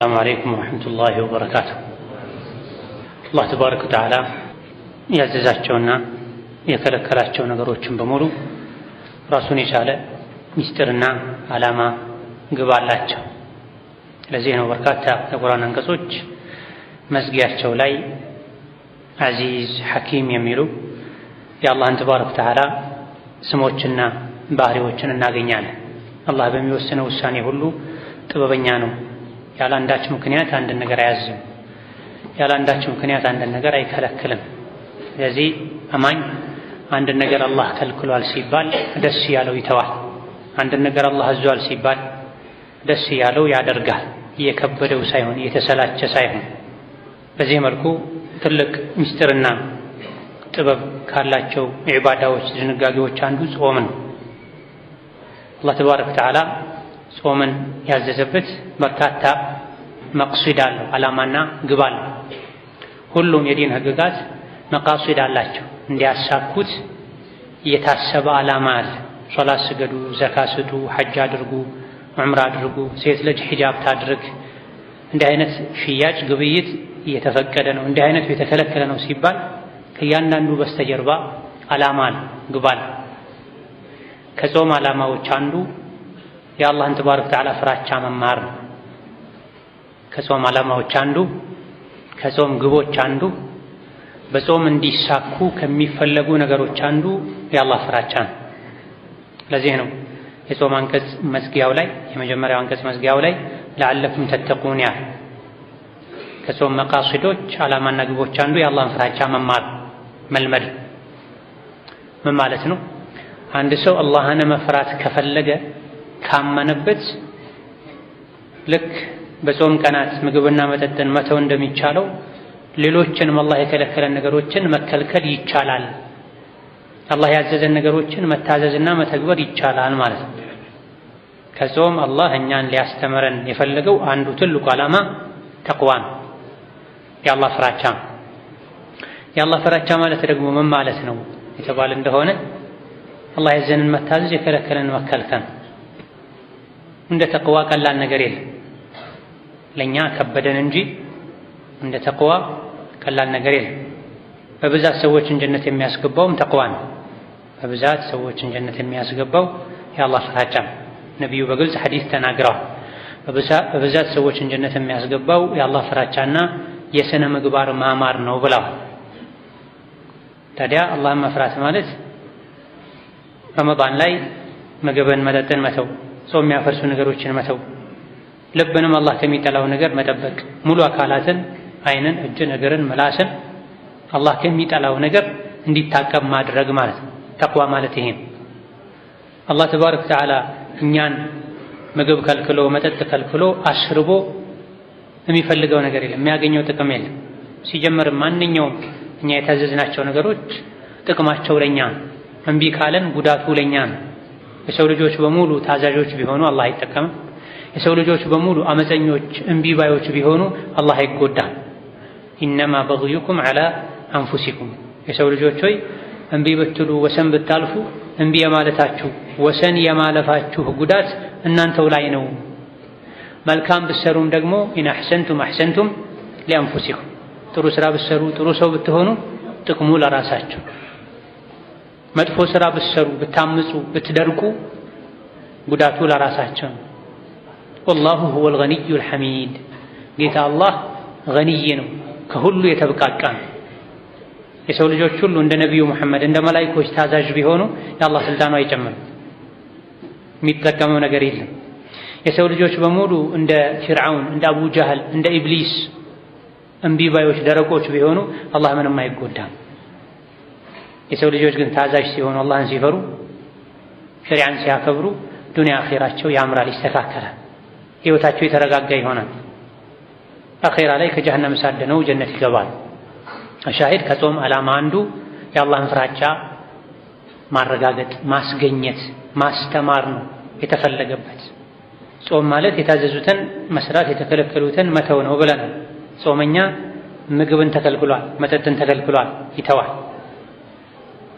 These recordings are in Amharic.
السلام عليكم ورحمة الله وبركاته. الله تبارك وتعالى ያዘዛቸውና የከለከላቸው ነገሮችን በሙሉ ራሱን የቻለ ሚስጥርና ዓላማ ግብ አላቸው። ለዚህ ነው በርካታ የቁርአን አንቀጾች መዝጊያቸው ላይ አዚዝ ሐኪም የሚሉ የአላህን ተባረከ ወተዓላ ስሞችና ባህሪዎችን እናገኛለን። አላህ በሚወስነው ውሳኔ ሁሉ ጥበበኛ ነው። ያለ አንዳች ምክንያት አንድ ነገር አያዝም። ያለ አንዳች ምክንያት አንድ ነገር አይከለክልም። ስለዚህ አማኝ አንድ ነገር አላህ ከልክሏል ሲባል ደስ ያለው ይተዋል። አንድ ነገር አላህ አዟል ሲባል ደስ ያለው ያደርጋል። እየከበደው ሳይሆን እየተሰላቸ ሳይሆን። በዚህ መልኩ ትልቅ ምስጢርና ጥበብ ካላቸው ኢባዳዎች ድንጋጌዎች አንዱ ጾም ነው። አላህ ተባረከ ወተዓላ ጾምን ያዘዘበት በርካታ መቅሱድ አለው፣ ዓላማና ግብ አለው። ሁሉም የዲን ህግጋት መቃሱድ አላቸው። እንዲያሳኩት የታሰበ ዓላማ አለ። ሶላት ስገዱ፣ ዘካ ስጡ፣ ሐጅ አድርጉ፣ ዑምራ አድርጉ፣ ሴት ልጅ ሒጃብ ታድርግ፣ እንዲህ አይነት ሽያጭ ግብይት እየተፈቀደ ነው፣ እንዲህ አይነት የተከለከለ ነው ሲባል ከእያንዳንዱ በስተጀርባ ዓላማ አለ፣ ግብ አለ። ከጾም ዓላማዎች አንዱ የአላህን ተባረከ ወተዓላ ፍራቻ መማር ነው። ከጾም ዓላማዎች አንዱ ከጾም ግቦች አንዱ በጾም እንዲሳኩ ከሚፈለጉ ነገሮች አንዱ የአላህ ፍራቻ ነው። ለዚህ ነው የጾም አንቀጽ መዝጊያው ላይ የመጀመሪያው አንቀጽ መዝጊያው ላይ ለዓለኩም ተተቁን ያለ። ከጾም መቃሲዶች ዓላማና ግቦች አንዱ የአላህን ፍራቻ መማር መልመድ። ምን ማለት ነው? አንድ ሰው አላህን መፍራት ከፈለገ ካመነበት ልክ በጾም ቀናት ምግብና መጠጥን መተው እንደሚቻለው ሌሎችንም አላህ የከለከለን ነገሮችን መከልከል ይቻላል። አላህ ያዘዘን ነገሮችን መታዘዝና መተግበር ይቻላል ማለት ነው። ከጾም አላህ እኛን ሊያስተምረን የፈለገው አንዱ ትልቁ ዓላማ ተቅዋ ነው፣ የአላህ ፍራቻ ነው። የአላህ ፍራቻ ማለት ደግሞ ምን ማለት ነው የተባለ እንደሆነ አላህ ያዘዘንን መታዘዝ የከለከለን መከልከል። እንደ ተቅዋ ቀላል ነገር የለም። ለኛ ከበደን እንጂ እንደ ተቅዋ ቀላል ነገር የለም። በብዛት ሰዎችን ጀነት የሚያስገባውም ተቅዋ ነው። በብዛት ሰዎችን ጀነት የሚያስገባው የአላህ ፍራቻ ነው። ነቢዩ በግልጽ ሐዲስ ተናግረዋል። በብዛት ሰዎችን ጀነት የሚያስገባው የአላህ ፍራቻና የሥነ ምግባር ማማር ነው ብለዋል። ታዲያ አላህን መፍራት ማለት ረመዳን ላይ ምግብን መጠጥን መተው፣ ጾም የሚያፈርሱ ነገሮችን መተው፣ ልብንም አላህ ከሚጠላው ነገር መጠበቅ፣ ሙሉ አካላትን ዓይንን፣ እጅን፣ እግርን፣ ምላስን አላህ ከሚጠላው ነገር እንዲታቀብ ማድረግ ማለት ነው። ተቅዋ ማለት ይሄ ነው። አላህ ተባረከ ወተዓላ እኛን ምግብ ከልክሎ መጠጥ ከልክሎ አስርቦ የሚፈልገው ነገር የለም፣ የሚያገኘው ጥቅም የለም። ሲጀምር ማንኛውም እኛ የታዘዝናቸው ነገሮች ጥቅማቸው ለኛ ነው። እምቢ ካለን ጉዳቱ ለኛ ነው። የሰው ልጆች በሙሉ ታዛዦች ቢሆኑ አላህ አይጠቀምም። የሰው ልጆች በሙሉ አመፀኞች እምቢባዮች ቢሆኑ አላህ አይጎዳም። ኢነማ በግዩኩም ዐላ አንፉሲኩም፣ የሰው ልጆች ሆይ እምቢ ብትሉ ወሰን ብታልፉ እምቢ የማለታችሁ ወሰን የማለፋችሁ ጉዳት እናንተው ላይ ነው። መልካም ብትሰሩም ደግሞ ኢን አሕሰንቱም አሕሰንቱም ሊአንፉሲኩም፣ ጥሩ ስራ ብትሰሩ ጥሩ ሰው ብትሆኑ ጥቅሙ ለራሳችሁ። መጥፎ ስራ ብትሰሩ ብታምፁ ብትደርቁ ጉዳቱ ለራሳቸው። ወላሁ ሁወል ገኒዩል ሐሚድ፣ ጌታ አላህ ገኒይ ነው፣ ከሁሉ የተብቃቃ ነው። የሰው ልጆች ሁሉ እንደ ነቢዩ መሐመድ እንደ መላኢኮች ታዛዥ ቢሆኑ የአላህ ስልጣኑ አይጨምርም፣ የሚጠቀመው ነገር የለም። የሰው ልጆች በሙሉ እንደ ፊርዓውን እንደ አቡ ጃህል እንደ ኢብሊስ እምቢባዮች ደረቆች ቢሆኑ አላህ ምንም አይጎዳም። የሰው ልጆች ግን ታዛዥ ሲሆኑ አላህን ሲፈሩ ሸሪዓን ሲያከብሩ ዱንያ አኼራቸው ያምራል፣ ይስተካከላል፣ ህይወታቸው የተረጋጋ ይሆናል። አኼራ ላይ ከጀሃነም ሳደነው ጀነት ይገባል። ሻሂድ ከጾም ዓላማ አንዱ የአላህን ፍራቻ ማረጋገጥ፣ ማስገኘት፣ ማስተማር ነው የተፈለገበት። ጾም ማለት የታዘዙትን መስራት የተከለከሉትን መተው ነው ብለናል። ጾመኛ ምግብን ተከልክሏል፣ መጠጥን ተከልክሏል፣ ይተዋል።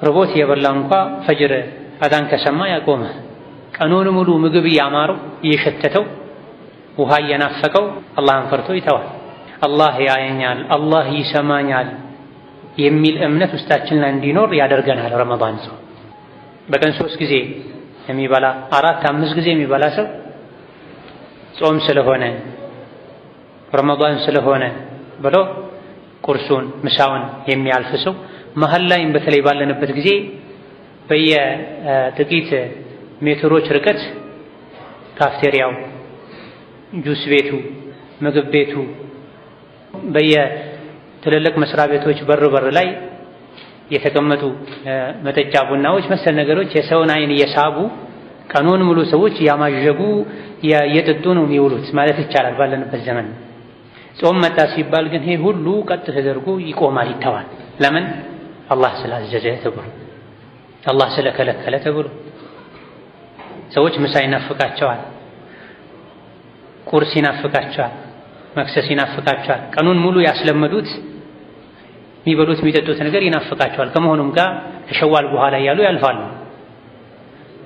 ርቦት የበላው እንኳ ፈጅር አዛን ከሰማ ያቆመ፣ ቀኑን ሙሉ ምግብ እያማረው እየሸተተው ውሃ እየናፈቀው አላህን ፈርቶ ይተዋል። አላህ ያየኛል፣ አላህ ይሰማኛል የሚል እምነት ውስጣችን ላይ እንዲኖር ያደርገናል። ረመዳን ሰው በቀን 3 ጊዜ የሚበላ 4-5 ጊዜ የሚበላ ሰው ጾም ስለሆነ ረመዳን ስለሆነ ብሎ ቁርሱን ምሳውን የሚያልፍ ሰው መሀል ላይም በተለይ ባለንበት ጊዜ በየጥቂት ሜትሮች ርቀት ካፍቴሪያው፣ ጁስ ቤቱ፣ ምግብ ቤቱ፣ በየትልልቅ መስሪያ ቤቶች በር ላይ የተቀመጡ መጠጫ ቡናዎች መሰል ነገሮች የሰውን አይን እየሳቡ ቀኑን ሙሉ ሰዎች እያማዠጉ እየጠጡ ነው የሚውሉት ማለት ይቻላል ባለንበት ዘመን። ጾም መጣ ሲባል ግን ይሄ ሁሉ ቀጥ ተደርጎ ይቆማል፣ ይተዋል። ለምን? አላህ ስላዘዘ ተብሎ፣ አላህ ስለከለከለ ተብሎ። ሰዎች ምሳ ይናፍቃቸዋል፣ ቁርስ ይናፍቃቸዋል፣ መክሰስ ይናፍቃቸዋል። ቀኑን ሙሉ ያስለመዱት የሚበሉት የሚጠጡት ነገር ይናፍቃቸዋል። ከመሆኑም ጋር ከሸዋል በኋላ እያሉ ያልፋሉ።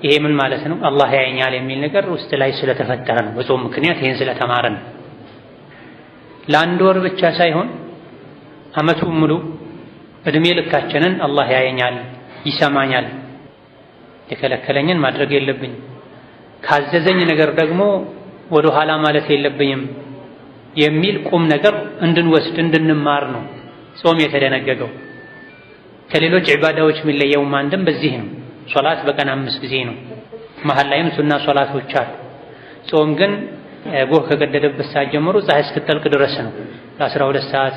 ይሄ ምን ማለት ነው? አላህ ያየኛል የሚል ነገር ውስጥ ላይ ስለተፈጠረ ነው። በጾም ምክንያት ይሄን ስለተማረ ነው። ለአንድ ወር ብቻ ሳይሆን ዓመቱን ሙሉ እድሜ ልካችንን አላህ ያየኛል፣ ይሰማኛል፣ የከለከለኝን ማድረግ የለብኝም፣ ካዘዘኝ ነገር ደግሞ ወደ ኋላ ማለት የለብኝም የሚል ቁም ነገር እንድንወስድ እንድንማር ነው ጾም የተደነገገው። ከሌሎች ዒባዳዎች የሚለየው አንድም በዚህ ነው። ሶላት በቀን 5 ጊዜ ነው። መሀል ላይም ሱና ሶላቶች አሉ። ጾም ግን ጎህ ከገደደበት ሰዓት ጀምሮ ፀሐይ እስክትጠልቅ ድረስ ነው። ለ12 ሰዓት፣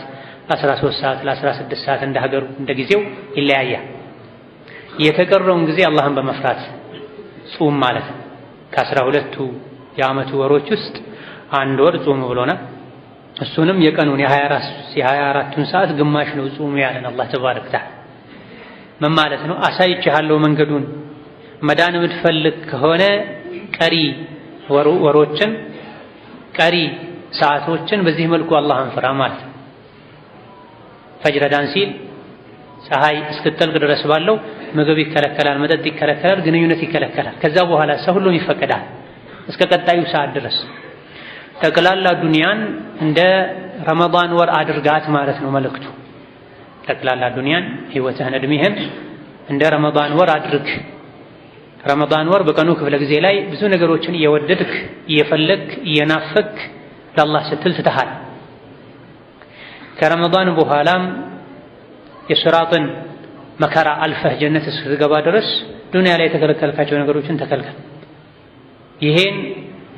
ለ13 ሰዓት፣ ለ16 ሰዓት እንደ ሀገሩ እንደ ጊዜው ይለያያል። የተቀረውን ጊዜ አላህን በመፍራት ጾም ማለት ነው። ከ12ቱ የዓመቱ ወሮች ውስጥ አንድ ወር ጾም ብሎናል። እሱንም የቀኑን የ24ቱን ሰዓት ግማሽ ነው ጾሙ ያለን አላህ ተባረከ ወተዓላ። ምን ማለት ነው? አሳይቼሃለሁ መንገዱን። መዳን የምትፈልግ ከሆነ ቀሪ ወሮችን ቀሪ ሰዓቶችን በዚህ መልኩ አላህን ፍራ ማለት ነው። ፈጅር ዳን ሲል ፀሐይ እስክትጠልቅ ድረስ ባለው ምግብ ይከለከላል፣ መጠጥ ይከለከላል፣ ግንኙነት ይከለከላል። ከዛ በኋላ ሰው ሁሉም ይፈቀዳል እስከ ቀጣዩ ሰዓት ድረስ። ጠቅላላ ዱንያን እንደ ረመዳን ወር አድርጋት ማለት ነው መልእክቱ። ጠቅላላ ዱንያን ህይወትህን እድሜህን እንደ ረመዳን ወር አድርግ። ረመዳን ወር በቀኑ ክፍለ ጊዜ ላይ ብዙ ነገሮችን እየወደድክ እየፈለግክ እየናፈክ ለአላህ ስትል ትተሃል። ከረመዳን በኋላም የስራጥን መከራ አልፈህ ጀነት እስክትገባ ድረስ ዱንያ ላይ የተከለከልካቸው ነገሮችን ተከልከል። ይሄን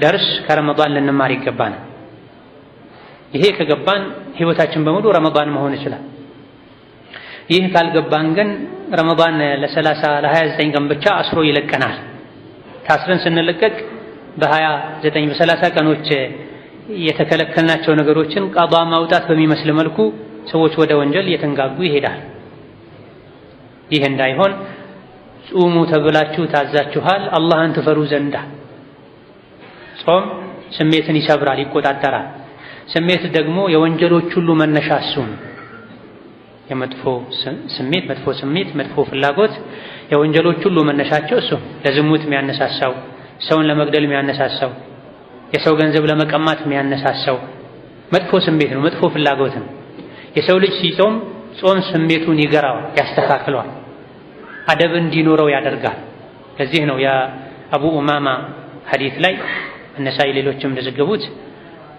ደርስ ከረመዳን ልንማር ይገባናል። ይሄ ከገባን ህይወታችን በሙሉ ረመዳን መሆን ይችላል። ይህ ካልገባን ግን ረመዳን ለ29 ቀን ብቻ አስሮ ይለቀናል። ታስረን ስንለቀቅ በ29 በ30 ቀኖች የተከለከልናቸው ነገሮችን ቀዷ ማውጣት በሚመስል መልኩ ሰዎች ወደ ወንጀል እየተንጋጉ ይሄዳል። ይህ እንዳይሆን ጹሙ ተብላችሁ ታዛችኋል፣ አላህን ትፈሩ ዘንዳ። ጾም ስሜትን ይሰብራል፣ ይቆጣጠራል። ስሜት ደግሞ የወንጀሎች ሁሉ መነሻ እሱ ነው። የመጥፎ ስሜት፣ መጥፎ ፍላጎት የወንጀሎች ሁሉ መነሻቸው እሱ። ለዝሙት የሚያነሳሳው፣ ሰውን ለመግደል የሚያነሳሳው፣ የሰው ገንዘብ ለመቀማት የሚያነሳሳው መጥፎ ስሜት ነው፣ መጥፎ ፍላጎት ነው። የሰው ልጅ ሲጾም ጾም ስሜቱን ይገራዋል፣ ያስተካክለዋል፣ አደብ እንዲኖረው ያደርጋል። ለዚህ ነው የአቡ ኡማማ ሐዲስ ላይ እነሳኢ ሌሎችም እንደዘገቡት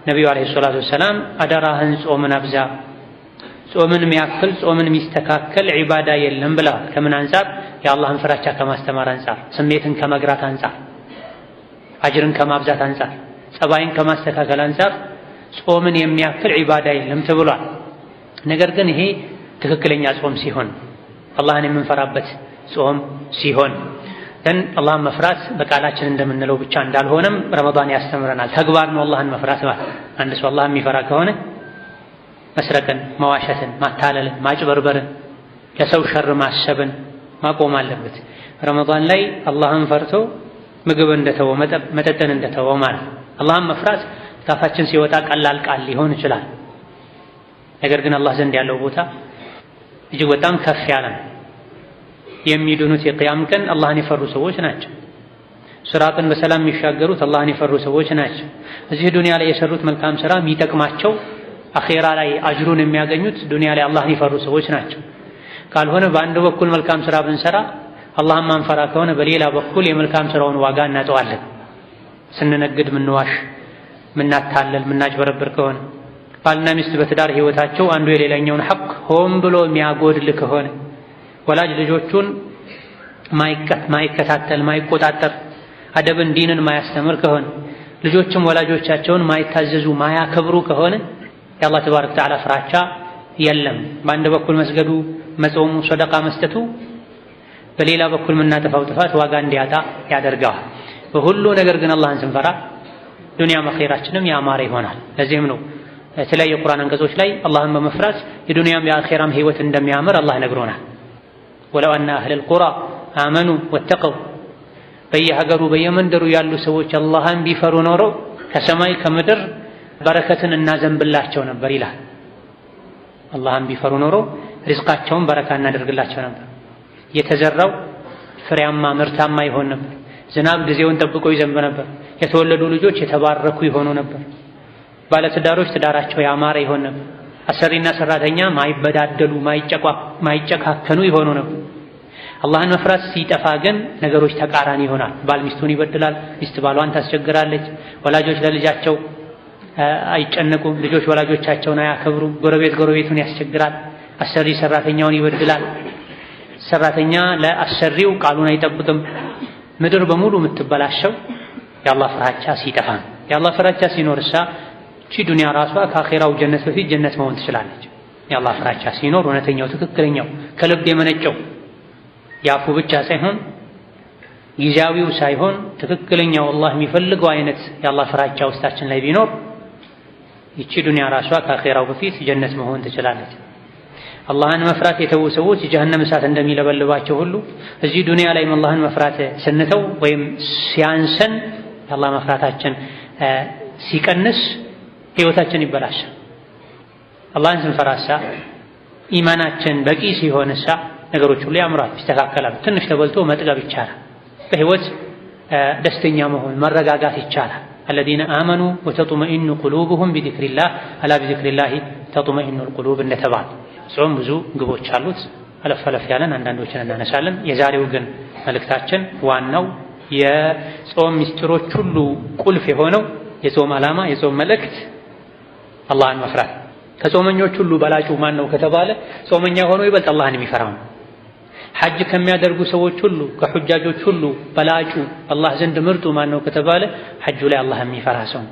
ነቢዩ ዓለይሂ ሰላቱ ወሰላም አደራህን ጾምን አብዛ፣ ጾምን የሚያክል ጾምን የሚስተካከል ዒባዳ የለም ብለዋል። ከምን አንጻር? የአላህን ፍራቻ ከማስተማር አንጻር፣ ስሜትን ከመግራት አንጻር፣ አጅርን ከማብዛት አንጻር፣ ጸባይን ከማስተካከል አንጻር ጾምን የሚያክል ዒባዳ የለም ተብሏል። ነገር ግን ይሄ ትክክለኛ ጾም ሲሆን፣ አላህን የምንፈራበት ጾም ሲሆን ግን አላህን መፍራት በቃላችን እንደምንለው ብቻ እንዳልሆነም ረመዳን ያስተምረናል። ተግባር ነው አላህን መፍራት ማለት። አንድ ሰው አላህን የሚፈራ ከሆነ መስረቅን፣ መዋሸትን፣ ማታለልን፣ ማጭበርበርን፣ ለሰው ሸር ማሰብን ማቆም አለበት። ረመዳን ላይ አላህን ፈርቶ ምግብ እንደተወ መጠጥን እንደተወ ማለት። አላህን መፍራት ካፋችን ሲወጣ ቀላል ቃል ሊሆን ይችላል። ነገር ግን አላህ ዘንድ ያለው ቦታ እጅግ በጣም ከፍ ያለ ነው። የሚድኑት የቅያም ቀን አላህን የፈሩ ሰዎች ናቸው። ስራጥን በሰላም የሚሻገሩት አላህን የፈሩ ሰዎች ናቸው። እዚህ ዱንያ ላይ የሰሩት መልካም ስራ የሚጠቅማቸው አኼራ ላይ አጅሩን የሚያገኙት ዱንያ ላይ አላህን የፈሩ ሰዎች ናቸው። ካልሆነ በአንድ በኩል መልካም ስራ ብንሰራ አላህን ማንፈራ ከሆነ በሌላ በኩል የመልካም ስራውን ዋጋ እናጠዋለን። ስንነግድ ምንዋሽ፣ ምናታለል፣ ምናጭበረብር ከሆነ ባልና ሚስት በትዳር ህይወታቸው አንዱ የሌላኛውን ሐቅ ሆን ብሎ የሚያጎድል ከሆነ ወላጅ ልጆቹን ማይከታተል ማይቆጣጠር አደብን ዲንን ማያስተምር ከሆነ ልጆችም ወላጆቻቸውን ማይታዘዙ ማያከብሩ ከሆነ የአላህ ተባረከ ወተዓላ ፍራቻ የለም። በአንድ በኩል መስገዱ፣ መጾሙ፣ ሰደቃ መስጠቱ በሌላ በኩል የምናጠፋው ጥፋት ዋጋ እንዲያጣ ያደርገዋል። በሁሉ ነገር ግን አላህን ስንፈራ ዱንያም አኼራችንም ያማረ ይሆናል። ለዚህም ነው የተለያዩ የቁርአን አንቀጾች ላይ አላህን በመፍራት የዱንያም የአኼራም ህይወት እንደሚያምር አላህ ነግሮናል። ወለው አነ አህለል ቁራ አመኑ ወተቀው፣ በየሀገሩ በየመንደሩ ያሉ ሰዎች አላህን ቢፈሩ ኖሮ ከሰማይ ከምድር በረከትን እናዘንብላቸው ነበር ይላል። አላህን ቢፈሩ ኖሮ ሪዝቃቸውን በረካ እናደርግላቸው ነበር። የተዘራው ፍሬያማ ምርታማ ይሆን ነበር። ዝናብ ጊዜውን ጠብቆ ይዘንብ ነበር። የተወለዱ ልጆች የተባረኩ ይሆኑ ነበር። ባለትዳሮች ትዳራቸው ያማረ ይሆን ነበር። አሰሪና ሰራተኛ ማይበዳደሉ ማይጨካከኑ ይሆኑ ነበር። አላህን መፍራት ሲጠፋ ግን ነገሮች ተቃራኒ ይሆናል። ባል ሚስቱን ይበድላል፣ ሚስት ባሏን ታስቸግራለች፣ ወላጆች ለልጃቸው አይጨነቁም፣ ልጆች ወላጆቻቸውን አያከብሩም፣ ጎረቤት ጎረቤቱን ያስቸግራል፣ አሰሪ ሰራተኛውን ይበድላል፣ ሰራተኛ ለአሰሪው ቃሉን አይጠብቅም። ምድር በሙሉ የምትበላሸው የአላህ ፍራቻ ሲጠፋ ነው። የአላህ ፍራቻ ሲኖርሳ እቺ ዱንያ ራሷ ከአኼራው ጀነት በፊት ጀነት መሆን ትችላለች። የአላህ ፍራቻ ሲኖር እውነተኛው ትክክለኛው ከልብ የመነጨው ያፉ ብቻ ሳይሆን ጊዜያዊው ሳይሆን ትክክለኛው አላህ የሚፈልገው አይነት የአላህ ፍራቻ ውስጣችን ላይ ቢኖር ይቺ ዱንያ ራሷ ከአኼራው በፊት ጀነት መሆን ትችላለች። አላህን መፍራት የተዉ ሰዎች የጀሃነም እሳት እንደሚለበልባቸው ሁሉ እዚህ ዱንያ ላይ አላህን መፍራት ስንተው ወይም ሲያንሰን የአላህ መፍራታችን ሲቀንስ ህይወታችን ይበላሻል። አላህን ስንፈራሳ ኢማናችን በቂ ሲሆንሳ ነገሮች ሁሉ ያምራሉ፣ ይስተካከላሉ። ትንሽ ተበልቶ መጥገብ ይቻላል። በህይወት ደስተኛ መሆን መረጋጋት ይቻላል። الذين آمنوا وتطمئن قلوبهم بذكر الله ألا بذكر الله تطمئن القلوب እንደተባለ ጾም ብዙ ግቦች አሉት። አለፍ ያለን አንዳንዶችን እናነሳለን። የዛሬው ግን መልእክታችን ዋናው የጾም ምስጢሮች ሁሉ ቁልፍ የሆነው የጾም ዓላማ የጾም መልእክት አላህን መፍራት። ከጾመኞች ሁሉ በላጩ ማን ነው ከተባለ ጾመኛ ሆኖ ይበልጥ አላህን የሚፈራው ነው። ሐጅ ከሚያደርጉ ሰዎች ሁሉ ከሑጃጆች ሁሉ በላጩ አላህ ዘንድ ምርጡ ማን ነው ከተባለ ሐጁ ላይ አላህ የሚፈራ ሰው።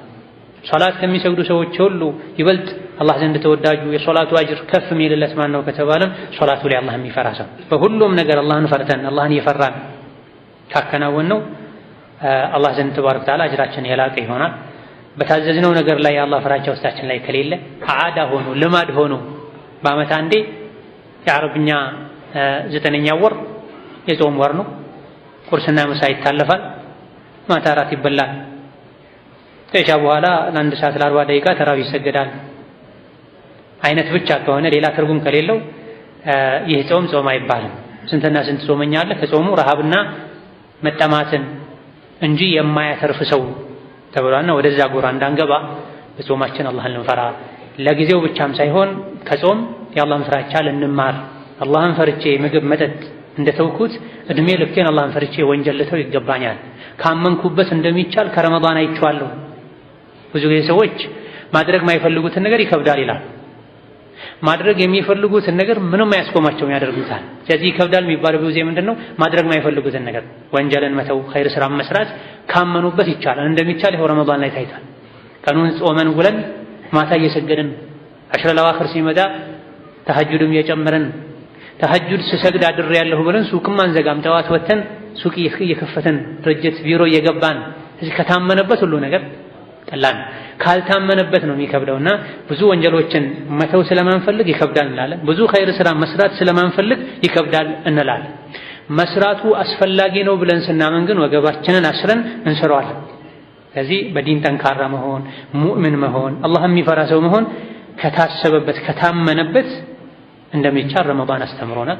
ሶላት ከሚሰግዱ ሰዎች ሁሉ ይበልጥ አላህ ዘንድ ተወዳጁ የሶላቱ አጅር ከፍ የሚልለት ማን ነው ከተባለም ሶላቱ ላይ አላህ የሚፈራ ሰው። በሁሉም ነገር አላህን ፈርተን አላህን እየፈራን ካከናወነው አላህ ዘንድ ተባረከ ወተዓላ አጅራችን የላቀ ይሆናል። በታዘዝነው ነገር ላይ የአላህ ፍራቻ ውስጣችን ላይ ከሌለ አዓዳ ሆኖ ልማድ ሆኖ በዓመት አንዴ የአረብኛ 9ኛ ወር የጾም ወር ነው። ቁርስና ምሳ ይታለፋል። ማታ እራት ይበላል። ከኢሻ በኋላ ለአንድ ሰዓት ለ40 ደቂቃ ተራዊህ ይሰገዳል። አይነት ብቻ ከሆነ ሌላ ትርጉም ከሌለው ይህ ጾም አይባልም። ስንትና ስንት ጾመኛ አለ ከጾሙ ረሃብና መጠማትን እንጂ የማያተርፍ ሰው ተብሏልና ወደዛ ጎራ እንዳንገባ በጾማችን አላህን ልንፈራ ለጊዜው ብቻም ሳይሆን ከጾም የአላህን ፍራቻ ልንማር አላህን ፈርቼ ምግብ መጠጥ እንደተውኩት እድሜ ልኬን አላህን ፈርቼ ወንጀል ልተው ይገባኛል። ካመንኩበት እንደሚቻል ከረመዳን አይቼዋለሁ። ብዙ ጊዜ ሰዎች ማድረግ የማይፈልጉትን ነገር ይከብዳል ይላል። ማድረግ የሚፈልጉትን ነገር ምንም አያስቆማቸውም ያደርጉታል። ስለዚህ ይከብዳል የሚባለው ጊዜ ምንድነው? ማድረግ የማይፈልጉትን ነገር ወንጀልን መተው ኸይር ስራ መስራት ካመኑበት ይቻላል እንደሚቻል ይኸው ረመዳን ላይ ታይቷል። ቀኑን ጾመን ውለን ማታ እየሰገድን አሽረል አዋኺር ሲመጣ ተሐጁድም እየጨመርን ተሐጁድ ስሰግድ አድሬያለሁ ብለን ሱቅም አንዘጋም። ጠዋት ወተን ሱቅ እየከፈትን ድርጅት ቢሮ እየገባን እዚህ ከታመነበት ሁሉ ነገር ቀላል ካልታመነበት ነው የሚከብደውና ብዙ ወንጀሎችን መተው ስለማንፈልግ ይከብዳል እንላለን። ብዙ ኸይር ስራ መስራት ስለማንፈልግ ይከብዳል እንላለን። መስራቱ አስፈላጊ ነው ብለን ስናመን ግን ወገባችንን አስረን እንሰራዋለን። ስለዚህ በዲን ጠንካራ መሆን ሙእምን መሆን አላህ የሚፈራ ሰው መሆን ከታሰበበት ከታመነበት እንደሚቻል ረመዳን አስተምሮናል።